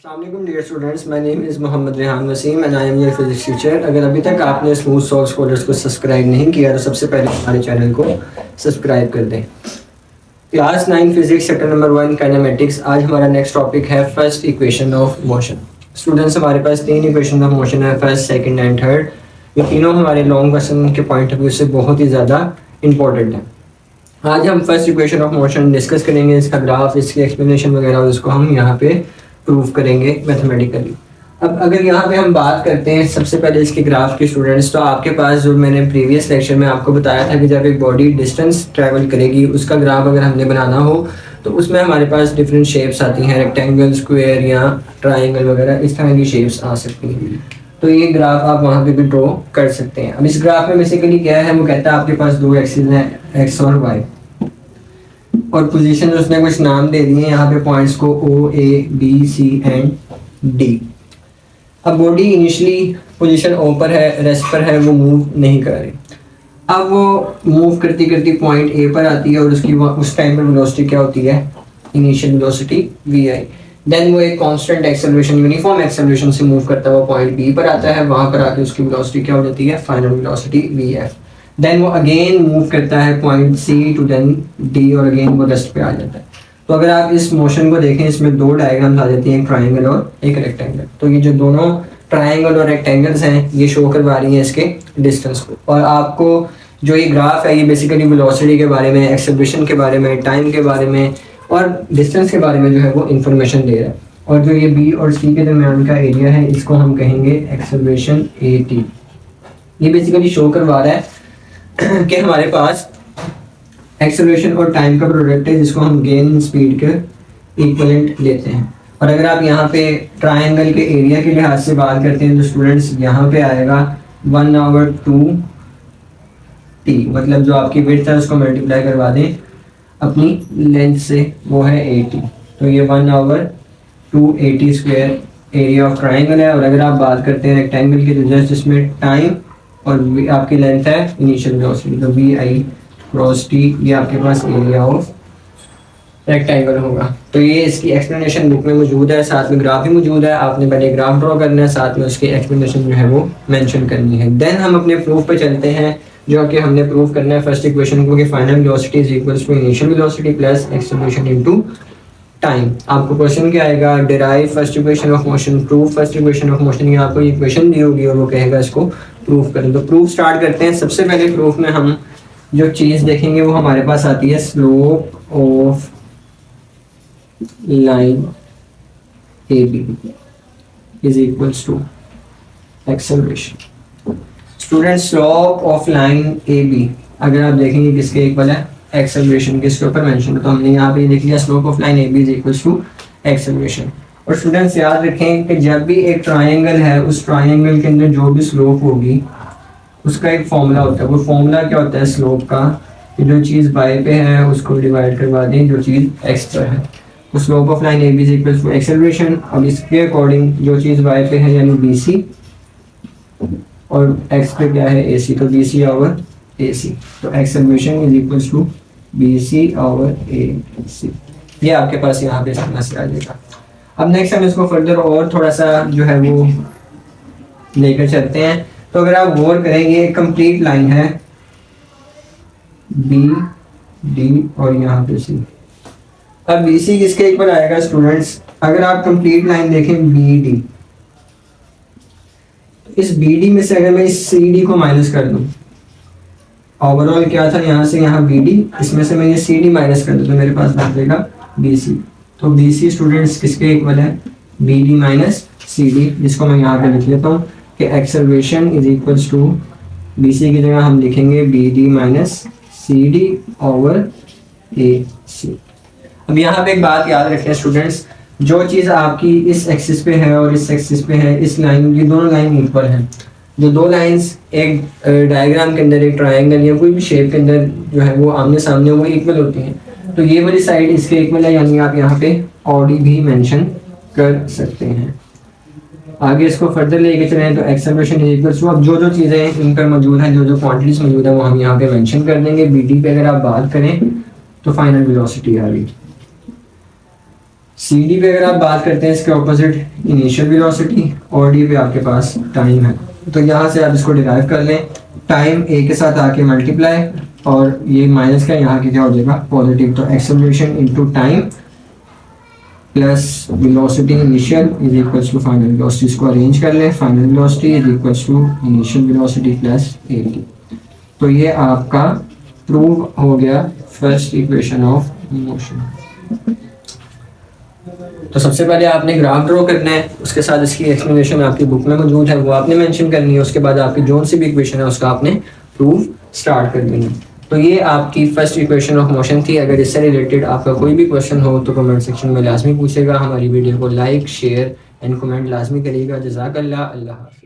Assalamualaikum dear students, my name is Mohammad Rehan Wasim and I am your physics teacher। अगर अभी तक आपने smooth solve scholars को subscribe नहीं किया तो सबसे पहले हमारे चैनल को सब्सक्राइब कर दें। Class 9 physics chapter number 1 kinematics. आज हमारा नेक्स्ट टॉपिक है first equation of motion. Students, हमारे पास 3 इक्वेशन ऑफ मोशन है, फर्स्ट, सेकंड एंड थर्ड। ये तीनों हमारे लॉन्ग क्वेश्चन के पॉइंट ऑफ व्यू से बहुत ही ज़्यादा इंपॉर्टेंट है। आज हम first equation of motion discuss करेंगे, इसका ग्राफ, इसकी एक्सप्लेनेशन वगैरह, और इसको हम यहाँ पे प्रूव करेंगे मैथमेटिकली। अब अगर यहाँ पे हम बात करते हैं सबसे पहले इसके ग्राफ के स्टूडेंट्स, तो आपके पास जो मैंने प्रीवियस लेक्चर में आपको बताया था कि जब एक बॉडी डिस्टेंस ट्रैवल करेगी उसका ग्राफ अगर हमने बनाना हो तो उसमें हमारे पास डिफरेंट शेप्स आती हैं, रेक्टेंगल, स्क्वायर या ट्राइंगल वगैरह, इस तरह की शेप्स आ सकती हैं। तो ये ग्राफ आप वहाँ पे भी ड्रॉ कर सकते हैं। अब इस ग्राफ में बेसिकली क्या है, वो कहता है आपके पास दो एक्सिस हैं, एक्स और वाई, और पोजीशन उसने कुछ नाम दे दिए यहाँ पे पॉइंट्स को, ओ, ए, बी, सी एंड डी। अब बॉडी इनिशियली पोजीशन ओ पर है, रेस्ट पर है, वो मूव नहीं कर रही। अब वो मूव करती करती पॉइंट ए पर आती है और उसकी उस टाइम पर वेलोसिटी क्या होती है, initial velocity V I. Then वो एक कांस्टेंट एक्सेलरेशन, यूनिफॉर्म एक्सेलरेशन से मूव करता हुआ पॉइंट बी पर आता है, वहाँ पर आके उसकी वेलोसिटी क्या हो जाती है, final velocity V F. Then वो अगेन मूव करता है point C to then D और अगेन वो रेस्ट पे आ जाता है। तो अगर आप इस मोशन को देखें, इसमें दो डायग्राम्स आ जाती हैं, एक ट्राइंगल और एक रेक्टेंगल। तो ये जो दोनों ट्राइंगल और रेक्टेंगल्स हैं ये शो करवा रही हैं इसके डिस्टेंस को, और आपको जो ये ग्राफ है ये बेसिकली वेलोसिटी के बारे में, एक्सेलरेशन के बारे में, टाइम के बारे में और डिस्टेंस के बारे में जो है वो इंफॉर्मेशन दे रहा है। और जो ये बी और सी के दरमियान का एरिया है इसको हम कहेंगे एक्सेलरेशन ए टी। ये बेसिकली शो करवा रहा है कि हमारे पास एक्सेलरेशन और टाइम का प्रोडक्ट है जिसको हम गेन स्पीड के इक्विवेलेंट लेते हैं। और अगर आप यहाँ पे ट्रायंगल के एरिया के लिहाज से बात करते हैं तो स्टूडेंट्स यहाँ पे आएगा 1/2t, मतलब जो आपकी विड्थ है उसको मल्टीप्लाई करवा दें अपनी लेंथ से, वो है 80। तो ये 1/280 स्क्वायर एरिया ऑफ ट्रायंगल है। और अगर आप बात करते हैं रेक्टेंगल की तो जस्ट इसमें टाइम और आपकी लेंथ है इनिशियल वेलोसिटी, तो वी आई क्रॉस टी, ये आपके पास एरिया ऑफ रेक्टेंगल होगा। तो ये इसकी एक्सप्लेनेशन बुक में मौजूद है, साथ में ग्राफ भी मौजूद है। आपने पहले ग्राफ ड्रॉ करना है, साथ में उसकी एक्सप्लेनेशन जो है वो मेंशन करनी है। देन हम अपने प्रूफ पे चलते हैं, जो कि हमने प्रूव करना है फर्स्ट इक्वेशन को कि final velocity is equals to initial velocity plus acceleration into time. आपको क्वेश्चन क्या आएगा, derive first equation of motion, prove first equation of motion. ये आपको इक्वेशन दी होगी और वो कहेगा इसको प्रूव करें। तो प्रूफ स्टार्ट करते हैं। सबसे पहले प्रूफ में हम जो चीज़ देखेंगे वो हमारे पास आती है slope of line A B is equals to acceleration. Student, slope of line A B अगर आप देखेंगे किसके इक्वल है, एक्सेलरेशन के। इसके ऊपर मेंशन, तो हमने यहाँ पे देख लिया slope of line A B is equals to acceleration. और स्टूडेंट्स याद रखें कि जब भी एक ट्रायंगल है उस ट्रायंगल के अंदर जो भी स्लोप होगी उसका एक फॉर्मूला होता है। वो फॉर्मूला क्या होता है स्लोप का, कि जो चीज़ बाय पे है उसको डिवाइड करवा दें जो चीज़ एक्स पर है। तो slope of line A B is equals to acceleration. अब इसके अकॉर्डिंग जो चीज़ बाय पे है यानी बी सी और एक्स पे क्या है ए सी, तो b c over a c, तो acceleration is equals to b c over a c. ये आपके पास यहाँ पे समझ आ जाएगा। अब नेक्स्ट हम इसको फर्दर और थोड़ा सा जो है वो लेकर चलते हैं। तो अगर आप गौर करेंगे कंप्लीट लाइन है बी डी और यहाँ पे सी। अब बी सी किसके इक्वल आएगा स्टूडेंट्स, अगर आप कंप्लीट लाइन देखें बी डी, तो इस बी डी में से अगर मैं इस सी डी को माइनस कर दूं, ओवरऑल क्या था यहाँ से यहाँ बी डी, इसमें से मैं ये सी डी माइनस कर दूं तो मेरे पास बचेगा बी सी। तो बी सी स्टूडेंट्स किसके इक्वल है, b d minus c d, जिसको मैं यहाँ पे लिख लेता हूँ कि acceleration is equals to b c की जगह हम लिखेंगे b d minus c d over a c. अब यहाँ पे एक बात याद रखें स्टूडेंट्स, जो चीज़ आपकी इस एक्सिस पे है और इस एक्सिस पे है, इस लाइन, ये दोनों लाइन इक्वल हैं। जो दो लाइंस एक डायग्राम के अंदर, एक ट्रायंगल या कोई भी शेप के अंदर जो है वो आमने सामने वो इक्वल होती हैं, तो ये वाली साइड इसके इक्वल है, यानी आप यहाँ पे ऑडी भी मेंशन कर सकते हैं। आगे इसको फर्दर लेके चलें तो एक्सेलरेशन इज इक्वल्स टू, अब जो जो चीज़ें इन पर मौजूद हैं, जो जो क्वांटिटीज मौजूद है वो हम यहाँ पे मेंशन कर देंगे। बी डी पे अगर आप बात करें तो फाइनल वेलोसिटी आ गई। सी डी पे अगर आप बात करते हैं इसके ऑपोजिट इनिशियल वेलोसिटी, और डी पे आपके पास टाइम है। तो यहाँ से आप इसको डिराइव कर लें, टाइम ए के साथ आके मल्टीप्लाई, और ये माइनस का यहाँ की क्या हो जाएगा पॉजिटिव। तो acceleration into time plus velocity initial is equals to final velocity. इसको अरेंज कर लें, final velocity is equals to initial velocity plus A T. तो ये आपका प्रूव हो गया फर्स्ट इक्वेशन ऑफ मोशन। तो सबसे पहले आपने ग्राफ ड्रॉ करना है, उसके साथ इसकी एक्सप्लेनेशन आपकी बुक में मौजूद है, वो आपने मेंशन करनी है। उसके बाद आपकी जो सी भी इक्वेशन है उसका आपने प्रूफ स्टार्ट कर देनी है। तो ये आपकी फर्स्ट इक्वेशन ऑफ मोशन थी। अगर इससे रिलेटेड आपका कोई भी क्वेश्चन हो तो कमेंट सेक्शन में लाजमी पूछेगा। हमारी वीडियो को लाइक, शेयर एंड कमेंट लाजमी करिएगा। जज़ाकल्लाह, अल्लाह हाफ़िज़।